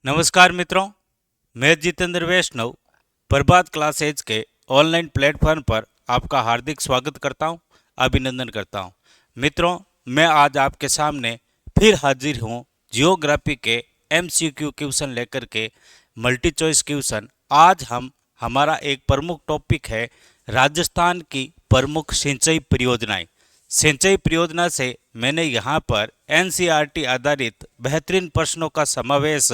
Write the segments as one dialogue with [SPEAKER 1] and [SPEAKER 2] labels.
[SPEAKER 1] नमस्कार मित्रों, मैं जितेंद्र वैष्णव प्रभात क्लासेज के ऑनलाइन प्लेटफॉर्म पर आपका हार्दिक स्वागत करता हूं, अभिनंदन करता हूं। मित्रों, मैं आज आपके सामने फिर हाजिर हूं जियोग्राफी के एमसीक्यू क्वेश्चन लेकर के, मल्टी चॉइस क्वेश्चन। आज हमारा एक प्रमुख टॉपिक है राजस्थान की प्रमुख सिंचाई परियोजनाएं। सिंचाई परियोजना से मैंने यहाँ पर एनसीईआरटी आधारित बेहतरीन प्रश्नों का समावेश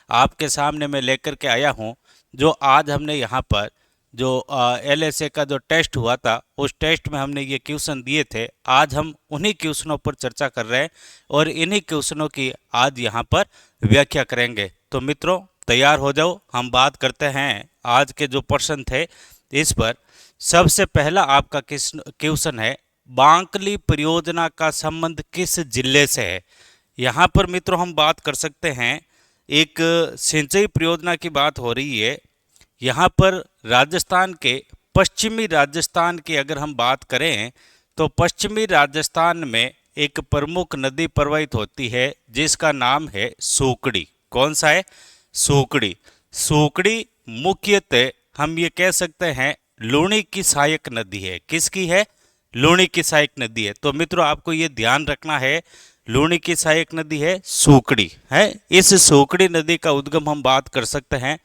[SPEAKER 1] आपके सामने मैं लेकर के आया हूँ। जो आज हमने यहाँ पर जो एलएसए का जो टेस्ट हुआ था, उस टेस्ट में हमने ये क्वेश्चन दिए थे। आज हम उन्हीं क्वेश्चनों पर चर्चा कर रहे हैं और इन्हीं क्वेश्चनों की आज यहाँ पर व्याख्या करेंगे। तो मित्रों, तैयार हो जाओ, हम बात करते हैं आज के जो प्रश्न थे इस पर। सबसे पहला आपका क्वेश्चन है, बांकली परियोजना का संबंध किस जिले से है। यहाँ पर मित्रों हम बात कर सकते हैं, एक सिंचाई परियोजना की बात हो रही है। यहाँ पर राजस्थान के पश्चिमी राजस्थान की अगर हम बात करें तो पश्चिमी राजस्थान में एक प्रमुख नदी प्रवाहित होती है जिसका नाम है सूकड़ी। कौन सा है? सूकड़ी। सूकड़ी मुख्यतः हम ये कह सकते हैं लूणी की सहायक नदी है। किसकी है? लूणी की सहायक नदी है। तो मित्रों आपको ये ध्यान रखना है, लूणी की सहायक नदी है सूकड़ी है। इस सूकड़ी नदी का उद्गम हम बात कर सकते हैं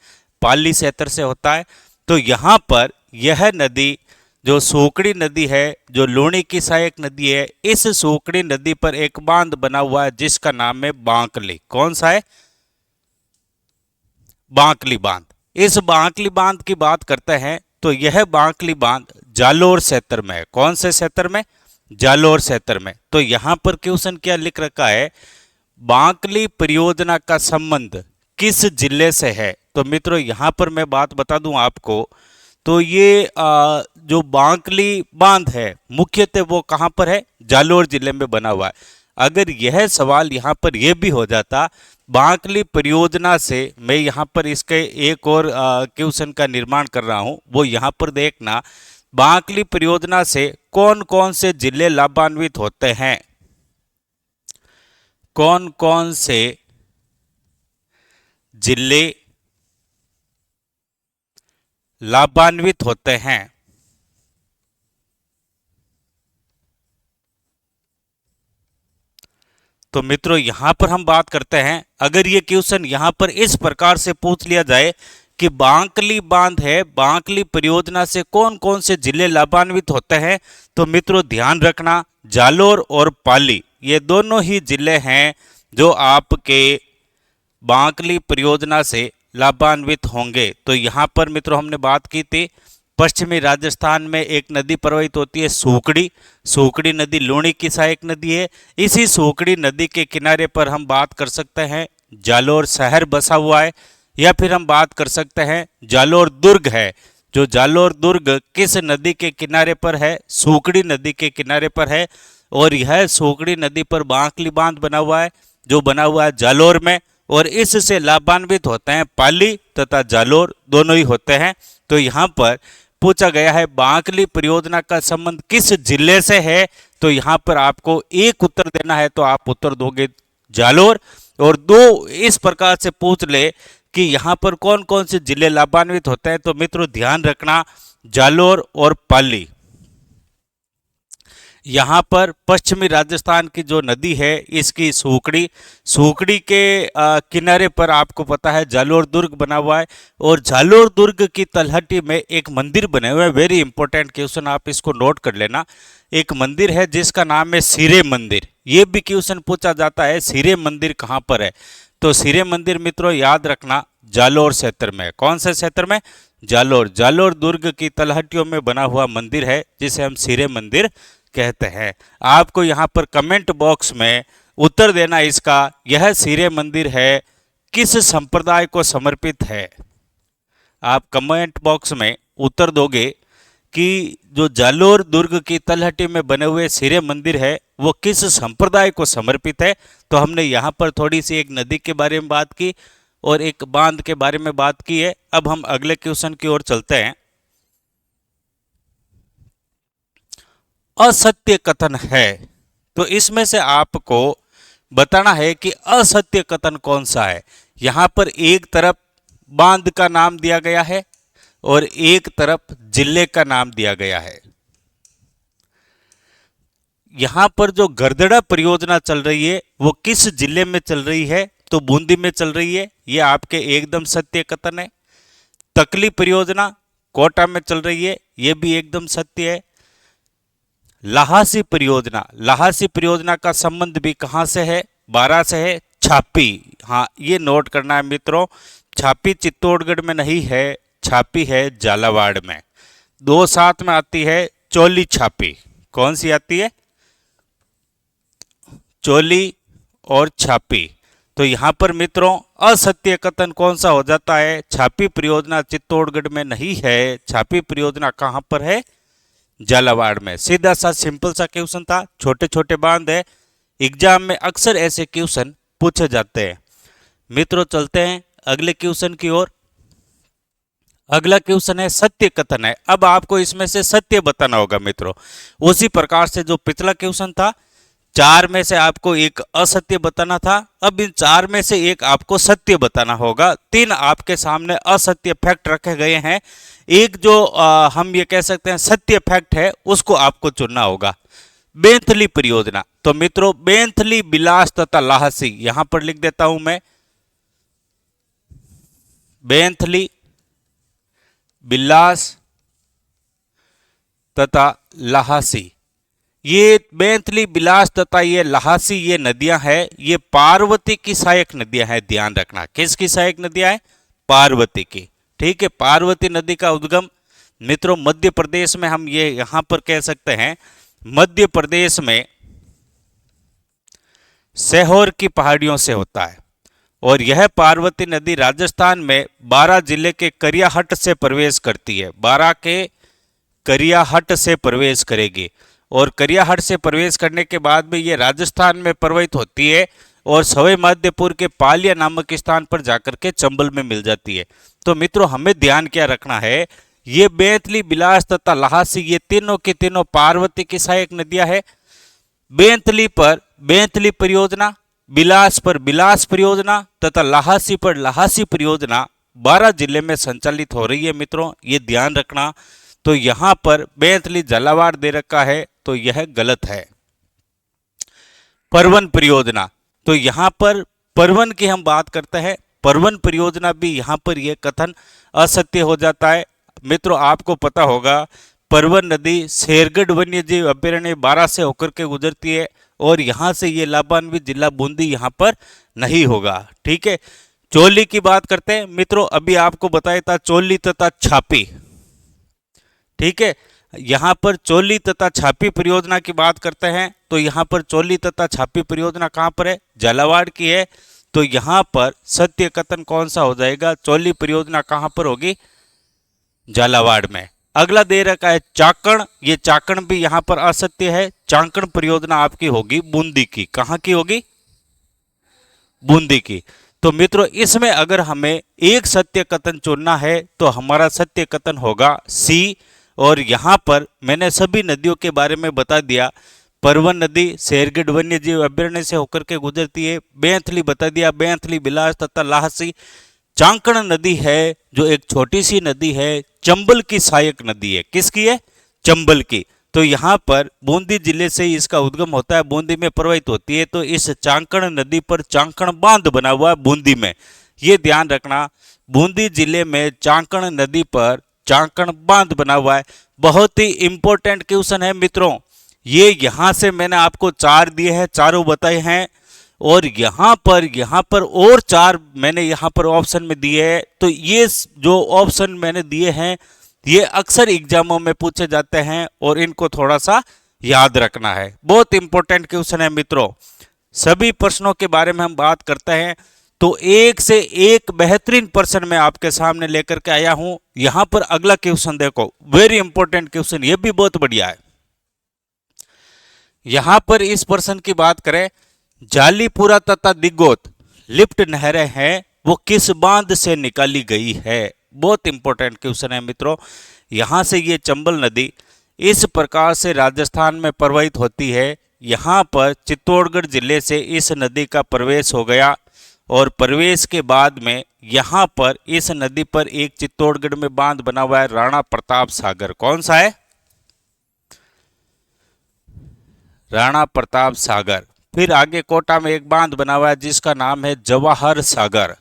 [SPEAKER 1] पाली क्षेत्र से होता है। तो यहाँ पर यह नदी जो सूकड़ी नदी है, जो लूणी की सहायक नदी है, इस सूकड़ी नदी पर एक बांध बना हुआ है जिसका नाम है बांकली। कौन सा है? बांकली बांध। इस बांकली बांध की बात करते हैं तो यह बांकली बांध जालोर क्षेत्र में है। कौन से क्षेत्र में? जालोर क्षेत्र में। तो यहां पर क्वेश्चन क्या लिख रखा है, बांकली परियोजना का संबंध किस जिले से है। तो मित्रों यहां पर मैं बात बता दूं आपको, तो ये जो बांकली बांध है मुख्यतः वो कहां पर है? जालोर जिले में बना हुआ है। अगर यह सवाल यहाँ पर यह भी हो जाता बांकली परियोजना से, मैं यहाँ पर इसके एक और क्वेश्चन का निर्माण कर रहा हूँ, वो यहाँ पर देखना, बांकली परियोजना से कौन कौन से जिले लाभान्वित होते हैं। कौन कौन से जिले लाभान्वित होते हैं? तो मित्रों यहां पर हम बात करते हैं, अगर ये क्वेश्चन यहां पर इस प्रकार से पूछ लिया जाए कि बांकली बांध है, बांकली परियोजना से कौन कौन से जिले लाभान्वित होते हैं, तो मित्रों ध्यान रखना जालोर और पाली ये दोनों ही जिले हैं जो आपके बांकली परियोजना से लाभान्वित होंगे। तो यहां पर मित्रों हमने बात की थी पश्चिमी राजस्थान में एक नदी प्रवाहित होती है सूकड़ी। सूकड़ी नदी लूणी की सहायक नदी है। इसी सूकड़ी नदी के किनारे पर हम बात कर सकते हैं जालोर शहर बसा हुआ है, या फिर हम बात कर सकते हैं जालोर दुर्ग है। जो जालोर दुर्ग किस नदी के किनारे पर है? सूकड़ी नदी के किनारे पर है। और यह सूकड़ी नदी पर बांकली बांध बना हुआ है जो बना हुआ है जालोर में, और इससे लाभान्वित होते हैं पाली तथा जालोर दोनों ही होते हैं। तो यहाँ पर पूछा गया है बांकली परियोजना का संबंध किस जिले से है, तो यहाँ पर आपको एक उत्तर देना है, तो आप उत्तर दोगे जालोर। और दो इस प्रकार से पूछ ले कि यहाँ पर कौन कौन से जिले लाभान्वित होते हैं, तो मित्रों ध्यान रखना जालोर और पाली। यहाँ पर पश्चिमी राजस्थान की जो नदी है इसकी सूकड़ी, सूकड़ी के किनारे पर आपको पता है जालोर दुर्ग बना हुआ है, और जालोर दुर्ग की तलहटी में एक मंदिर बने हुए हैं। वेरी इंपॉर्टेंट क्वेश्चन, आप इसको नोट कर लेना। एक मंदिर है जिसका नाम है सिरे मंदिर। ये भी क्वेश्चन पूछा जाता है सिरे मंदिर कहाँ पर है, तो सिरे मंदिर मित्रों याद रखना जालोर क्षेत्र में। कौन से क्षेत्र में? जालोर। जालोर दुर्ग की तलहटियों में बना हुआ मंदिर है जिसे हम सिरे मंदिर कहते हैं। आपको यहाँ पर कमेंट बॉक्स में उत्तर देना इसका, यह सिरे मंदिर है किस संप्रदाय को समर्पित है। आप कमेंट बॉक्स में उत्तर दोगे कि जो जालोर दुर्ग की तलहटी में बने हुए सिरे मंदिर है वो किस संप्रदाय को समर्पित है। तो हमने यहाँ पर थोड़ी सी एक नदी के बारे में बात की और एक बांध के बारे में बात की है। अब हम अगले क्वेश्चन की ओर चलते हैं। असत्य कथन है, तो इसमें से आपको बताना है कि असत्य कथन कौन सा है। यहाँ पर एक तरफ बांध का नाम दिया गया है और एक तरफ जिले का नाम दिया गया है। यहाँ पर जो गरदड़ा परियोजना चल रही है वो किस जिले में चल रही है, तो बूंदी में चल रही है। ये आपके एकदम सत्य कथन है। तकली परियोजना कोटा में चल रही है, ये भी एकदम सत्य है। लहासी परियोजना का संबंध भी कहां से है, बारां से है। छापी, हाँ ये नोट करना है मित्रों, छापी चित्तौड़गढ़ में नहीं है, छापी है झालावाड़ में। दो साथ में आती है चोली छापी। कौन सी आती है, चोली और छापी। तो यहां पर मित्रों असत्य कथन कौन सा हो जाता है, छापी परियोजना चित्तौड़गढ़ में नहीं है, छापी परियोजना कहां पर है, झालावाड़ में। सीधा सा सिंपल सा क्वेश्चन था, छोटे छोटे बांध है, एग्जाम में अक्सर ऐसे क्वेश्चन पूछे जाते हैं। मित्रों चलते हैं अगले क्वेश्चन की ओर। अगला क्वेश्चन है सत्य कथन है। अब आपको इसमें से सत्य बताना होगा मित्रों, उसी प्रकार से जो पिछला क्वेश्चन था, चार में से आपको एक असत्य बताना था, अब इन चार में से एक आपको सत्य बताना होगा। तीन आपके सामने असत्य फैक्ट रखे गए हैं, एक जो हम ये कह सकते हैं सत्य फैक्ट है उसको आपको चुनना होगा। बेंथली परियोजना, तो मित्रों बेंथली, बिलास तथा लाहसी, यहां पर लिख देता हूं मैं, बेंथली, बिलास तथा लाहसी। ये बेंथली, बिलास तथा ये लाहसी ये नदियां हैं, ये पार्वती की सहायक नदियां हैं। ध्यान रखना, किसकी सहायक नदियां हैं, पार्वती की। ठीक है, पार्वती नदी का उद्गम मित्रों मध्य प्रदेश में, हम ये यहां पर कह सकते हैं मध्य प्रदेश में सीहोर की पहाड़ियों से होता है। और यह पार्वती नदी राजस्थान में बारां जिले के करियाहट से प्रवेश करती है। बारां के करियाहट से प्रवेश करेगी और करियाहट से प्रवेश करने के बाद में ये राजस्थान में प्रवाहित होती है और सवाई माधोपुर के पालिया नामक स्थान पर जाकर के चंबल में मिल जाती है। तो मित्रों हमें ध्यान क्या रखना है, ये बेंथली, बिलास तथा लाहसी ये तीनों के तीनों पार्वती की सहायक नदियां है। बेंथली पर बेंथली परियोजना, बिलास पर बिलास परियोजना तथा लाहसी पर लाहसी परियोजना बारां जिले में संचालित हो रही है। मित्रों ये ध्यान रखना। तो यहां पर बेंथली झालावाड़ दे रखा है, तो यह गलत है। परवन परियोजना, तो यहां पर परवन की हम बात करते हैं, परवन परियोजना भी यहां पर यह कथन असत्य हो जाता है। मित्रों आपको पता होगा परवन नदी शेरगढ़ वन्य जीव अभ्यारण्य बारां से होकर के गुजरती है और यहां से ये लाभान्वित जिला बूंदी यहां पर नहीं होगा। ठीक है, चोली की बात करते हैं मित्रों, अभी आपको बताया था चोली तथा छापी। ठीक है, यहां पर चोली तथा छापी परियोजना की बात करते हैं, तो यहां पर चोली तथा छापी परियोजना कहां पर है, झालावाड़ की है। तो यहां पर सत्य कथन कौन सा हो जाएगा, चोली परियोजना कहां पर होगी, झालावाड़ में। अगला दे रखा है चाकण, ये चाकण भी यहां पर असत्य है। चाकण परियोजना आपकी होगी बूंदी की। कहां की होगी, बूंदी की। तो मित्रों इसमें अगर हमें एक सत्य कथन चुनना है तो हमारा सत्य कथन होगा सी। और यहां पर मैंने सभी नदियों के बारे में बता दिया। परवन नदी शेरगढ़ वन्य जीव अभ्यारण्य से होकर के गुजरती है। बेंथली बता दिया, बेंथली, बिलास तथा लाहसी। चाकण नदी है जो एक छोटी सी नदी है, चंबल की सहायक नदी है। किसकी है, चंबल की। तो यहाँ पर बूंदी जिले से इसका उद्गम होता है, बूंदी में प्रवाहित होती है। तो इस चाकण नदी पर चाकण बांध बना हुआ है बूंदी में, ये ध्यान रखना। बूंदी जिले में चाकण नदी पर चाकण बांध बना हुआ है। बहुत ही इंपॉर्टेंट क्वेश्चन है मित्रों, ये यहां से मैंने आपको चार दिए हैं, चारों बताए हैं। और यहां पर और चार मैंने यहां पर ऑप्शन में दिए हैं। तो ये जो ऑप्शन मैंने दिए हैं ये अक्सर एग्जामों में पूछे जाते हैं और इनको थोड़ा सा याद रखना है। बहुत इंपॉर्टेंट क्वेश्चन है मित्रों। सभी प्रश्नों के बारे में हम बात करते हैं तो एक से एक बेहतरीन प्रश्न मैं आपके सामने लेकर के आया हूं। यहां पर अगला क्वेश्चन देखो, वेरी इंपॉर्टेंट क्वेश्चन, ये भी बहुत बढ़िया है। यहां पर इस प्रश्न की बात करें, जालीपुरा तथा दिगोत लिफ्ट नहरें हैं वो किस बांध से निकाली गई है। बहुत इंपॉर्टेंट क्वेश्चन है मित्रों। यहां से ये चंबल नदी इस प्रकार से राजस्थान में प्रवाहित होती है। यहां पर चित्तौड़गढ़ जिले से इस नदी का प्रवेश हो गया और प्रवेश के बाद में यहाँ पर इस नदी पर एक चित्तौड़गढ़ में बांध बना हुआ है, राणा प्रताप सागर। कौन सा है? राणा प्रताप सागर। फिर आगे कोटा में एक बांध बना हुआ है जिसका नाम है जवाहर सागर।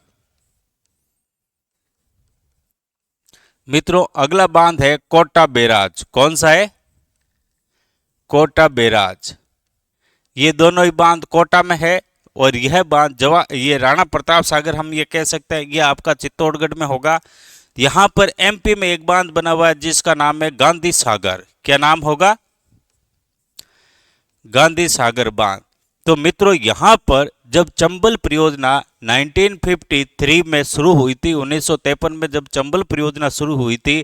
[SPEAKER 1] मित्रों, अगला बांध है कोटा बैराज। कौन सा है? कोटा बैराज। ये दोनों ही बांध कोटा में है और यह बांध ये राणा प्रताप सागर हम ये कह सकते हैं ये आपका चित्तौड़गढ़ में होगा। यहां पर एमपी में एक बांध बना हुआ है जिसका नाम है गांधी सागर। क्या नाम होगा? गांधी सागर बांध। तो मित्रों, यहां पर जब चंबल परियोजना 1953 में शुरू हुई थी, 1953 में जब चंबल परियोजना शुरू हुई थी,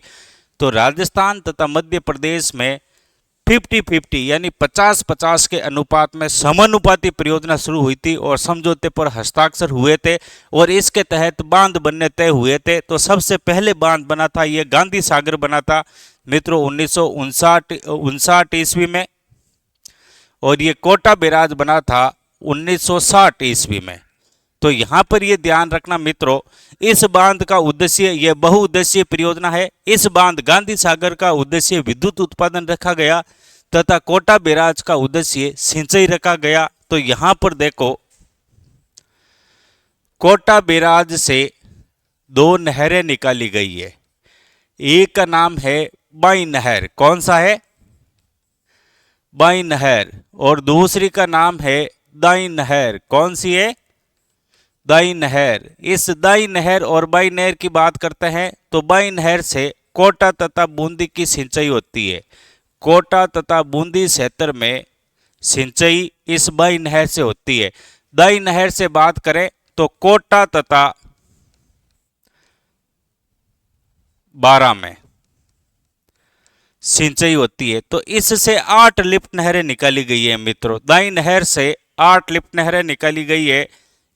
[SPEAKER 1] तो राजस्थान तथा मध्य प्रदेश में 50-50 यानी 50-50 के अनुपात में समानुपाती परियोजना शुरू हुई थी और समझौते पर हस्ताक्षर हुए थे और इसके तहत बांध बनने तय हुए थे। तो सबसे पहले बांध बना था ये गांधी सागर बना था मित्रों 1959 ईस्वी में, और ये कोटा बैराज बना था 1960 ईस्वी में। तो यहाँ पर ये ध्यान रखना मित्रों, इस बांध का उद्देश्य ये बहुउद्देशीय परियोजना है। इस बांध गांधी सागर का उद्देश्य विद्युत उत्पादन रखा गया तथा कोटा बैराज का उद्देश्य सिंचाई रखा गया। तो यहाँ पर देखो, कोटा बैराज से दो नहरें निकाली गई है। एक का नाम है बाई नहर। कौन सा है? बाई नहर। और दूसरी का नाम है दाई नहर। कौन सी है? दाई नहर। इस दाई नहर और बाई नहर की बात करते हैं तो बाई नहर से कोटा तथा बूंदी की सिंचाई होती है। कोटा तथा बूंदी क्षेत्र में सिंचाई इस बाई नहर से होती है। दाई नहर से बात करें तो कोटा तथा बारा में सिंचाई होती है। तो इससे 8 लिफ्ट नहरें निकाली गई है मित्रों। दाई नहर से 8 लिफ्ट नहरें निकाली गई है।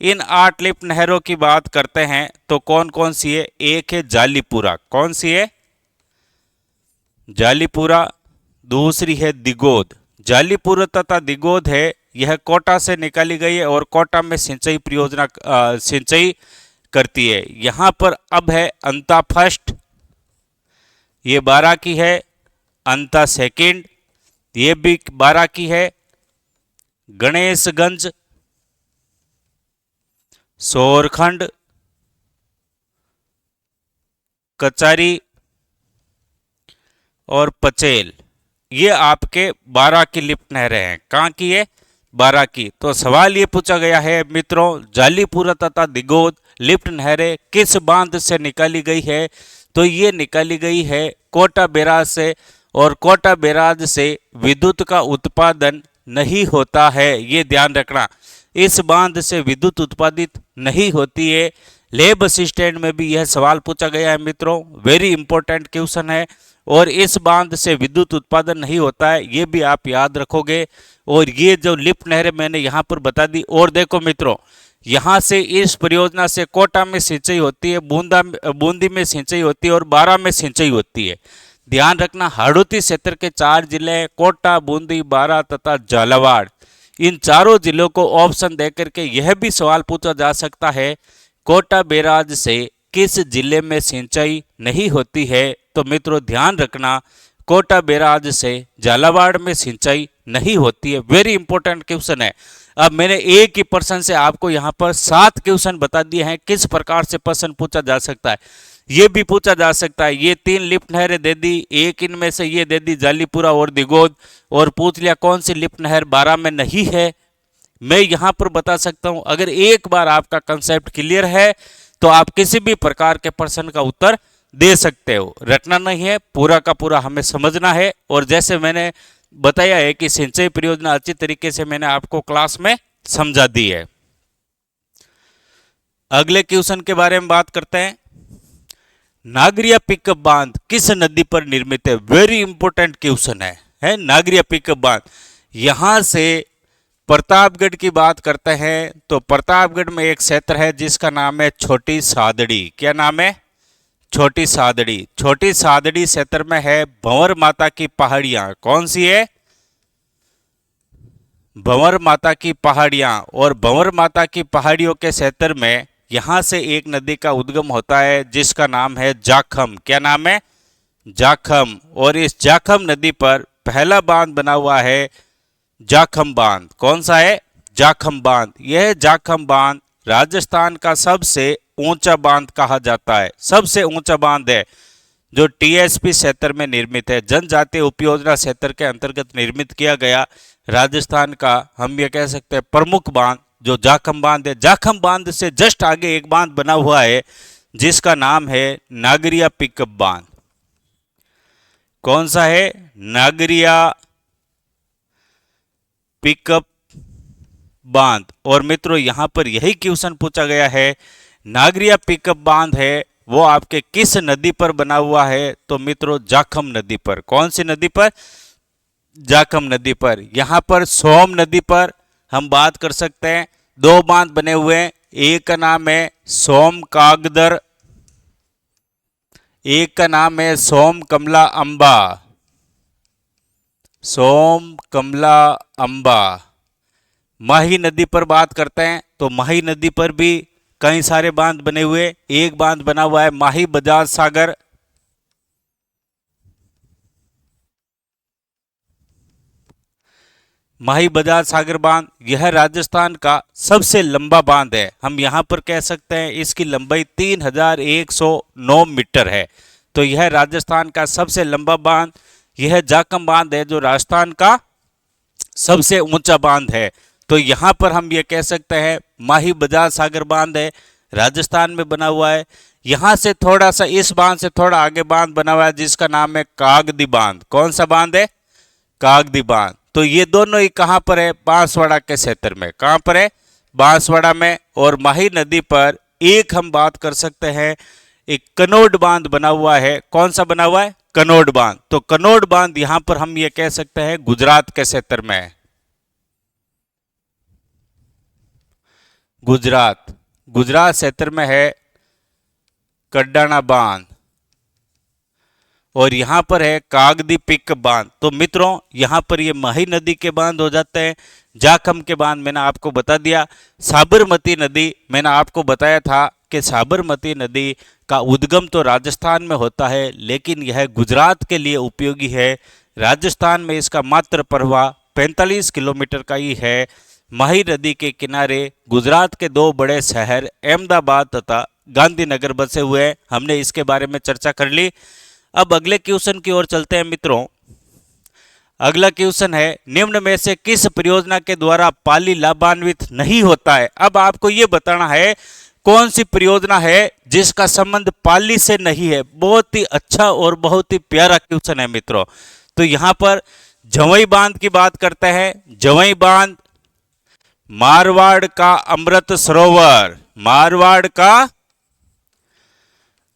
[SPEAKER 1] इन 8 लिफ्ट नहरों की बात करते हैं तो कौन कौन सी है? एक है जालीपुरा। कौन सी है? जालीपुरा। दूसरी है दिगोद। जालीपुरा तथा दिगोद है यह कोटा से निकाली गई है और कोटा में सिंचाई परियोजना सिंचाई करती है। यहां पर अब है अंता फर्स्ट, ये 12 की है। अंता सेकंड, ये भी 12 की है। गणेशगंज, सोरखंड, कचारी और पचेल, ये आपके 12 की लिफ्ट नहरें हैं। कहाँ की है? 12 की। तो सवाल ये पूछा गया है मित्रों, जालीपुरा तथा दिगोद लिफ्ट नहरें किस बांध से निकाली गई है? तो ये निकाली गई है कोटा बैराज से, और कोटा बैराज से विद्युत का उत्पादन नहीं होता है। ये ध्यान रखना, इस बांध से विद्युत उत्पादित नहीं होती है। लेब असिस्टेंट में भी यह सवाल पूछा गया है मित्रों, वेरी इंपॉर्टेंट क्वेश्चन है। और इस बांध से विद्युत उत्पादन नहीं होता है, ये भी आप याद रखोगे। और ये जो लिफ्ट नहरें मैंने यहाँ पर बता दी। और देखो मित्रों, यहाँ से इस परियोजना से कोटा में सिंचाई होती है, बूंदी में सिंचाई होती है और बारा में सिंचाई होती है। ध्यान रखना, हाड़ौती क्षेत्र के 4 जिले हैं, कोटा, बूंदी, बारा तथा झालावाड़। इन चारों जिलों को ऑप्शन देकर के यह भी सवाल पूछा जा सकता है, कोटा बैराज से किस जिले में सिंचाई नहीं होती है? तो मित्रों ध्यान रखना, कोटा बैराज से झालावाड़ में सिंचाई नहीं होती है। वेरी इंपॉर्टेंट क्वेश्चन है। अब मैंने एक ही प्रश्न से आपको यहाँ पर 7 क्वेश्चन बता दिए हैं किस प्रकार से प्रश्न पूछा जा सकता है। ये भी पूछा जा सकता है, ये 3 लिफ्ट नहरें दे दी, एक इनमें से ये दे दी जालीपुरा और दिगोद, और पूछ लिया कौन सी लिफ्ट नहर 12 में नहीं है। मैं यहाँ पर बता सकता हूँ, अगर एक बार आपका कंसेप्ट क्लियर है तो आप किसी भी प्रकार के प्रश्न का उत्तर दे सकते हो। रटना नहीं है, पूरा का पूरा हमें समझना है। और जैसे मैंने बताया है कि सिंचाई परियोजना अच्छी तरीके से मैंने आपको क्लास में समझा दी है। अगले क्वेश्चन के बारे में बात करते हैं। नागरिया पिकअप बांध किस नदी पर निर्मित है? वेरी इंपॉर्टेंट क्वेश्चन है नागरिया पिकअप बांध। यहां से प्रतापगढ़ की बात करते हैं तो प्रतापगढ़ में एक क्षेत्र है जिसका नाम है छोटी सादड़ी। क्या नाम है? छोटी सादड़ी। छोटी सादड़ी क्षेत्र में है भंवर माता की पहाड़ियां। कौन सी है? भंवर माता की पहाड़ियां, और भंवर माता की पहाड़ियों के क्षेत्र में यहां से एक नदी का उद्गम होता है जिसका नाम है जाखम। क्या नाम है? जाखम। और इस जाखम नदी पर पहला बांध बना हुआ है जाखम बांध। कौन सा है? जाखम बांध। यह जाखम बांध राजस्थान का सबसे ऊंचा बांध कहा जाता है, सबसे ऊंचा बांध है जो टीएसपी क्षेत्र में निर्मित है, जनजातीय उपयोजना क्षेत्र के अंतर्गत निर्मित किया गया राजस्थान का, हम ये कह सकते हैं, प्रमुख बांध जो जाखम बांध है। जाखम बांध से जस्ट आगे एक बांध बना हुआ है जिसका नाम है नागरिया पिकअप बांध। कौन सा है? नागरिया पिकअप बांध। और मित्रों यहां पर यही क्वेश्चन पूछा गया है, नागरिया पिकअप बांध है वो आपके किस नदी पर बना हुआ है? तो मित्रों जाखम नदी पर। कौन सी नदी पर? जाखम नदी पर। यहां पर सोम नदी पर हम बात कर सकते हैं, दो बांध बने हुए हैं, एक का नाम है सोम कागदर, एक का नाम है सोम कमला अंबा। सोम कमला अंबा। माही नदी पर बात करते हैं तो माही नदी पर भी कई सारे बांध बने हुए, एक बांध बना हुआ है माही बजाज सागर, माही बजाज सागर बांध। यह राजस्थान का सबसे लंबा बांध है, हम यहां पर कह सकते हैं इसकी लंबाई 3109 मीटर है। तो यह राजस्थान का सबसे लंबा बांध यह जाखम बांध है जो राजस्थान का सबसे ऊंचा बांध है। तो यहां पर हम ये कह सकते हैं माही बजाज सागर बांध है, राजस्थान में बना हुआ है। यहां से थोड़ा सा, इस बांध से थोड़ा आगे बांध बना हुआ है जिसका नाम है कागदी बांध। कौन सा बांध है? कागदी बांध। तो ये दोनों ही कहां पर है? बांसवाड़ा के क्षेत्र में। कहां पर है? बांसवाड़ा में। और माही नदी पर एक हम बात कर सकते हैं, एक कनोड बांध बना हुआ है। कौन सा बना हुआ है? कनोड बांध। तो कनोड बांध यहां पर हम ये कह सकते हैं गुजरात के क्षेत्र में है। गुजरात, गुजरात क्षेत्र में है कड्डाना बांध। और यहां पर है कागदी पिक बांध। तो मित्रों यहां पर ये माही नदी के बांध हो जाते हैं। जाखम के बांध मैंने आपको बता दिया। साबरमती नदी मैंने आपको बताया था कि साबरमती नदी का उद्गम तो राजस्थान में होता है लेकिन यह गुजरात के लिए उपयोगी है। राजस्थान में इसका मात्र प्रवाह 45 किलोमीटर का ही है। माही नदी के किनारे गुजरात के दो बड़े शहर अहमदाबाद तथा गांधीनगर बसे हुए हैं। हमने इसके बारे में चर्चा कर ली। अब अगले क्वेश्चन की ओर चलते हैं मित्रों। अगला क्वेश्चन है, निम्न में से किस परियोजना के द्वारा पाली लाभान्वित नहीं होता है? अब आपको यह बताना है कौन सी परियोजना है जिसका संबंध पाली से नहीं है। बहुत ही अच्छा और बहुत ही प्यारा क्वेश्चन है मित्रों। तो यहां पर जवई बांध की बात करते हैं। जवई बांध, मारवाड़ का अमृत सरोवर, मारवाड़ का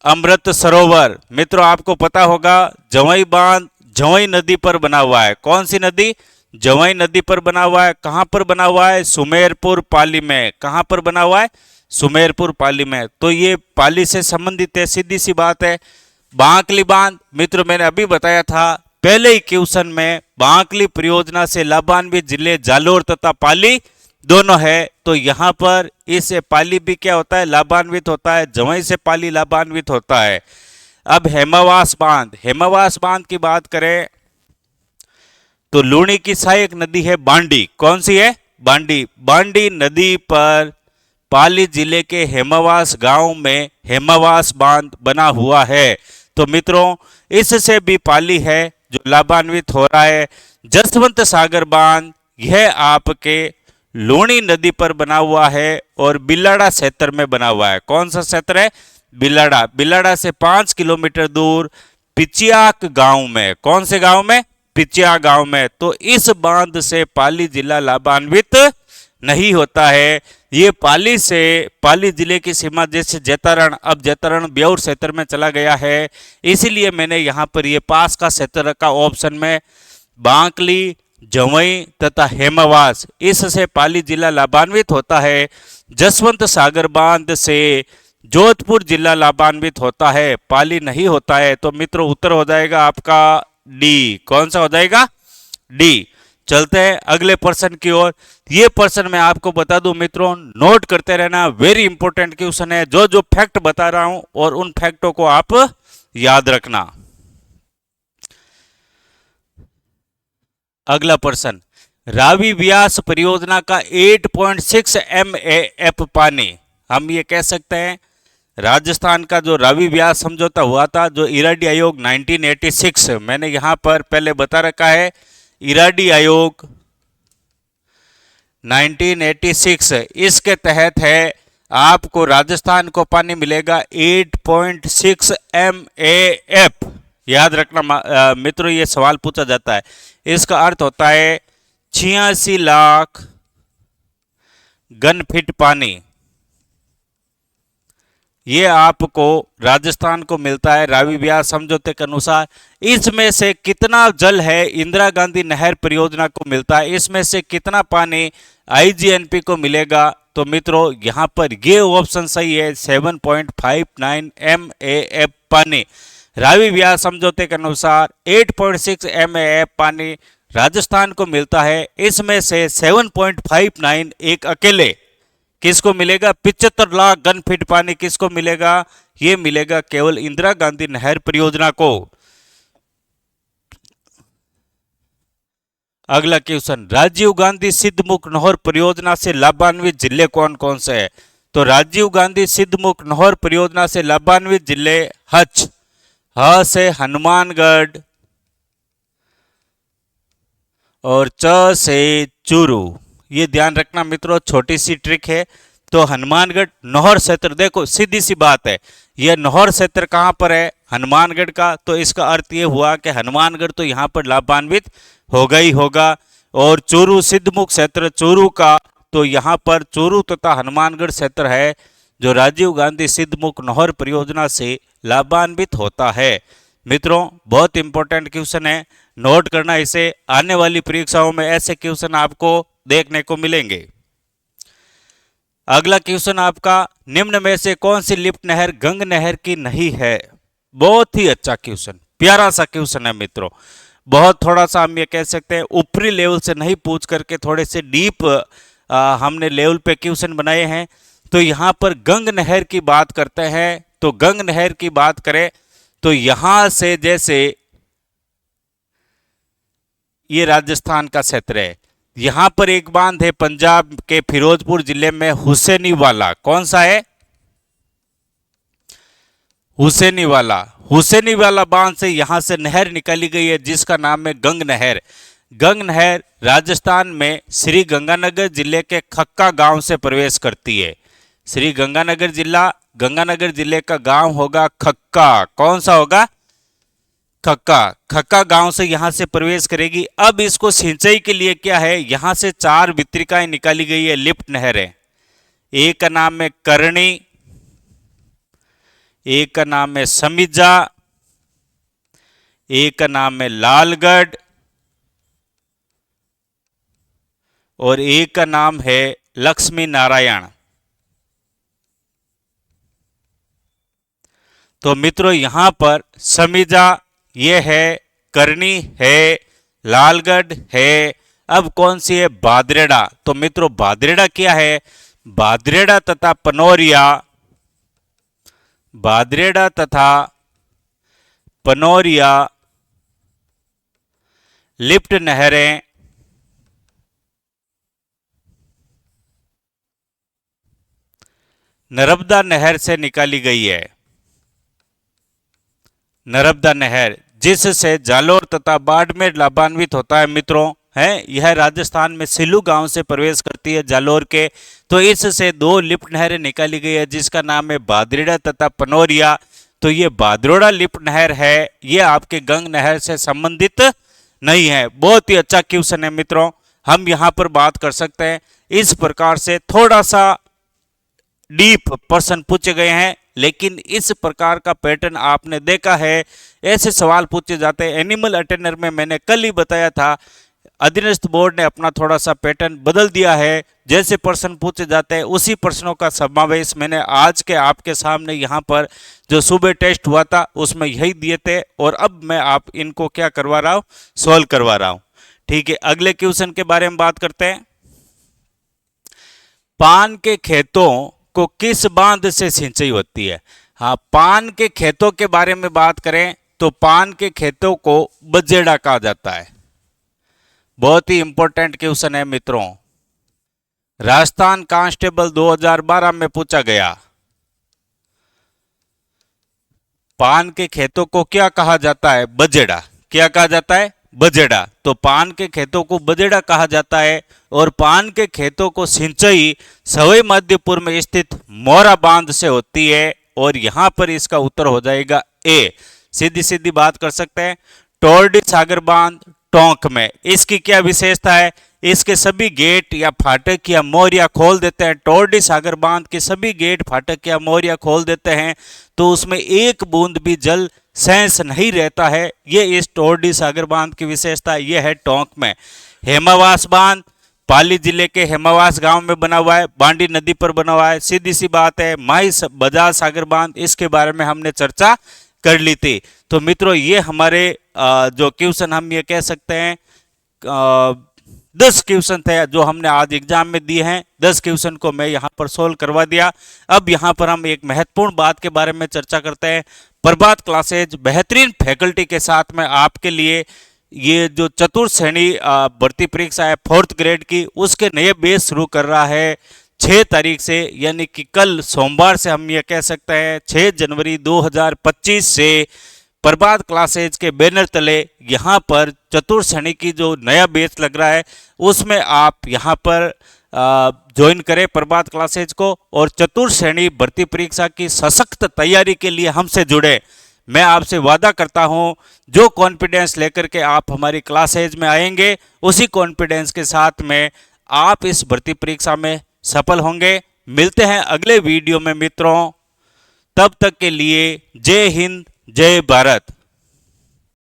[SPEAKER 1] अमृत सरोवर। मित्रों आपको पता होगा जवई बांध जवई नदी पर बना हुआ है। कौन सी नदी? जवई नदी पर बना हुआ है। कहां पर बना हुआ है? सुमेरपुर पाली में। कहां पर बना हुआ है? सुमेरपुर पाली में। तो ये पाली से संबंधित है, सीधी सी बात है। बांकली बांध, मित्रों मैंने अभी बताया था पहले ही क्वेश्चन में, बांकली परियोजना से लाभान्वित जिले जालोर तथा पाली दोनों है। तो यहां पर इससे पाली भी क्या होता है? लाभान्वित होता है। जवई से पाली लाभान्वित होता है। अब हेमावास बांध, हेमावास बांध की बात करें तो लूणी की सहायक नदी है बांडी। कौन सी है? बांडी। बांडी नदी पर पाली जिले के हेमावास गांव में हेमावास बांध बना हुआ है। तो मित्रों इससे भी पाली है जो लाभान्वित हो रहा है। जसवंत सागर बांध यह आपके लूणी नदी पर बना हुआ है और बिलाड़ा क्षेत्र में बना हुआ है। कौन सा क्षेत्र है? बिलाड़ा। बिलाड़ा से 5 किलोमीटर दूर पिचियाक गांव में। कौन से गांव में? पिचिया गांव में। तो इस बांध से पाली जिला लाभान्वित नहीं होता है। ये पाली से पाली जिले की सीमा जैसे जैतारण, अब जैतारण ब्यौर क्षेत्र में चला गया है, इसीलिए मैंने यहां पर ये पास का क्षेत्र का ऑप्शन में बांकली, जवई तथा हेमावास, इससे पाली जिला लाभान्वित होता है। जसवंत सागर बांध से जोधपुर जिला लाभान्वित होता है, पाली नहीं होता है। तो मित्रों उत्तर हो जाएगा आपका डी। कौन सा हो जाएगा? डी। चलते हैं अगले प्रश्न की ओर। ये प्रश्न मैं आपको बता दूं मित्रों, नोट करते रहना, वेरी इंपॉर्टेंट क्वेश्चन है। जो जो फैक्ट बता रहा हूं और उन फैक्टों को आप याद रखना। अगला प्रश्न, रावी व्यास परियोजना का 8.6 MAF पानी, हम ये कह सकते हैं राजस्थान का जो रावी व्यास समझौता हुआ था, जो इराडी आयोग 1986, मैंने यहां पर पहले बता रखा है, इराडी आयोग 1986, इसके तहत है आपको राजस्थान को पानी मिलेगा 8.6 MAF। याद रखना मित्रों, ये सवाल पूछा जाता है। इसका अर्थ होता है 86 लाख घन फीट पानी, ये आपको राजस्थान को मिलता है रावी व्यास समझौते के अनुसार। इसमें से कितना जल है इंदिरा गांधी नहर परियोजना को मिलता है, इसमें से कितना पानी IGNP को मिलेगा? तो मित्रों यहां पर ये ऑप्शन सही है, 7.59 MAF पानी। रावी व्यास समझौते के अनुसार 8.6 MAF पानी राजस्थान को मिलता है, इसमें से 7.59 एक अकेले किसको मिलेगा? 75 लाख घन फीट पानी किसको मिलेगा? ये मिलेगा केवल इंदिरा गांधी नहर परियोजना को। अगला क्वेश्चन, राजीव गांधी सिद्धमुख नहर परियोजना से लाभान्वित जिले कौन कौन से है? तो राजीव गांधी सिद्धमुख नहर परियोजना से लाभान्वित जिले ह से हनुमानगढ़ और च से चूरू। ये ध्यान रखना मित्रों, छोटी सी ट्रिक है। तो हनुमानगढ़ नहर क्षेत्र, देखो सीधी सी बात है, यह नहर क्षेत्र कहां पर है? हनुमानगढ़ का। तो इसका अर्थ ये हुआ कि हनुमानगढ़ तो यहां पर लाभान्वित होगा ही होगा। और चूरू सिद्धमुख क्षेत्र चूरू का, तो यहां पर चूरू तथा हनुमानगढ़ क्षेत्र है जो राजीव गांधी सिद्धमुख नहर परियोजना से लाभान्वित होता है। मित्रों बहुत इंपॉर्टेंट क्वेश्चन है, नोट करना इसे, आने वाली परीक्षाओं में ऐसे क्वेश्चन आपको देखने को मिलेंगे। अगला क्वेश्चन आपका, निम्न में से कौन सी लिफ्ट नहर गंग नहर की नहीं है? बहुत ही अच्छा क्वेश्चन, प्यारा सा क्वेश्चन है मित्रों। बहुत थोड़ा सा हम ये कह सकते हैं ऊपरी लेवल से नहीं पूछ करके थोड़े से डीप हमने लेवल पे क्वेश्चन बनाए हैं। तो यहां पर गंग नहर की बात करते हैं। तो गंग नहर की बात करें तो यहां से, जैसे ये राजस्थान का क्षेत्र है, यहां पर एक बांध है पंजाब के फिरोजपुर जिले में, हुसैनीवाला। कौन सा है? हुसैनीवाला। हुसैनीवाला बांध से यहां से नहर निकाली गई है जिसका नाम है गंग नहर। गंग नहर राजस्थान में श्री गंगानगर जिले के खक्का गांव से प्रवेश करती है। श्री गंगानगर जिले का गांव होगा खक्का। कौन सा होगा? खक्का। खक्का गांव से यहां से प्रवेश करेगी। अब इसको सिंचाई के लिए क्या है, यहां से 4 वितरिकाएं निकाली गई है, लिफ्ट नहर है। एक का नाम है करणी, एक का नाम है समिजा, एक का नाम है लालगढ़ और एक का नाम है लक्ष्मी नारायण। तो मित्रों यहां पर समिजा ये है, करनी है, लालगढ़ है। अब कौन सी है? बादरेड़ा। तो मित्रों बादरेड़ा क्या है? बादरेड़ा तथा पनोरिया, बादरेड़ा तथा पनोरिया लिफ्ट नहरें नर्मदा नहर से निकाली गई है। नर्मदा नहर जिससे जालोर तथा बाड़मेर लाभान्वित होता है मित्रों, है यह राजस्थान में सिल्लू गांव से प्रवेश करती है जालोर के। तो इससे 2 लिफ्ट नहरें निकाली गई है जिसका नाम है बादरेड़ा तथा पनोरिया। तो ये बादरोड़ा लिफ्ट नहर है, ये आपके गंग नहर से संबंधित नहीं है। बहुत ही अच्छा क्वेश्चन है मित्रों, हम यहां पर बात कर सकते हैं। इस प्रकार से थोड़ा सा डीप प्रश्न पूछे गए हैं, लेकिन इस प्रकार का पैटर्न आपने देखा है, ऐसे सवाल पूछे जाते हैं। एनिमल अटेंडर में मैंने कल ही बताया था, अधीनस्थ बोर्ड ने अपना थोड़ा सा पैटर्न बदल दिया है। जैसे प्रश्न पूछे जाते हैं उसी प्रश्नों का समावेश मैंने आज के आपके सामने यहाँ पर जो सुबह टेस्ट हुआ था उसमें यही दिए थे, और अब मैं आप इनको क्या करवा रहा हूँ, सॉल्व करवा रहा हूँ। ठीक है, अगले क्वेश्चन के बारे में बात करते हैं। पान के खेतों को किस बांध से सिंचाई होती है? हाँ, पान के खेतों के बारे में बात करें तो पान के खेतों को बजेड़ा कहा जाता है। बहुत ही इंपॉर्टेंट क्वेश्चन है मित्रों, राजस्थान कांस्टेबल 2012 में पूछा गया। पान के खेतों को क्या कहा जाता है? बजेड़ा। क्या कहा जाता है? बजेड़ा। तो पान के खेतों को बजेड़ा कहा जाता है और पान के खेतों को सिंचाई सवाई माधोपुर में स्थित मोरा बांध से होती है और यहां पर इसका उत्तर हो जाएगा ए। सीधी सीधी बात कर सकते हैं, टोरडी सागर बांध टोंक में। इसकी क्या विशेषता है? इसके सभी गेट या फाटक या मोरिया खोल देते हैं। टोरडी सागर बांध के सभी गेट फाटक या मोरिया खोल देते हैं तो उसमें एक बूंद भी जल सेंस नहीं रहता है। ये इस टोरडी सागर बांध की विशेषता है। ये है टोंक में। हेमावास बांध पाली जिले के हेमावास गांव में बना हुआ है, बांडी नदी पर बना हुआ है। सीधी सी बात है। माही बजाज सागर बांध, इसके बारे में हमने चर्चा कर ली थी। तो मित्रों ये हमारे जो क्वेश्चन हम ये कह सकते हैं 10 क्वेश्चन थे जो हमने आज एग्जाम में दिए हैं। 10 क्वेश्चन को मैं यहाँ पर सोल्व करवा दिया। अब यहाँ पर हम एक महत्वपूर्ण बात के बारे में चर्चा करते हैं। प्रभात क्लासेज बेहतरीन फैकल्टी के साथ में आपके लिए ये जो चतुर्थ श्रेणी भर्ती परीक्षा है 4th ग्रेड की, उसके नए बेस शुरू कर रहा है 6 तारीख से, यानी कि कल सोमवार से हम ये कह सकते हैं 6 जनवरी 2025 से प्रभात क्लासेज के बैनर तले यहाँ पर चतुर्थ श्रेणी की जो नया बैच लग रहा है उसमें आप यहाँ पर ज्वाइन करें प्रभात क्लासेज को और चतुर्थ श्रेणी भर्ती परीक्षा की सशक्त तैयारी के लिए हमसे जुड़े। मैं आपसे वादा करता हूँ जो कॉन्फिडेंस लेकर के आप हमारी क्लासेज में आएंगे उसी कॉन्फिडेंस के साथ में आप इस भर्ती परीक्षा में सफल होंगे। मिलते हैं अगले वीडियो में मित्रों, तब तक के लिए जय हिंद जय भारत।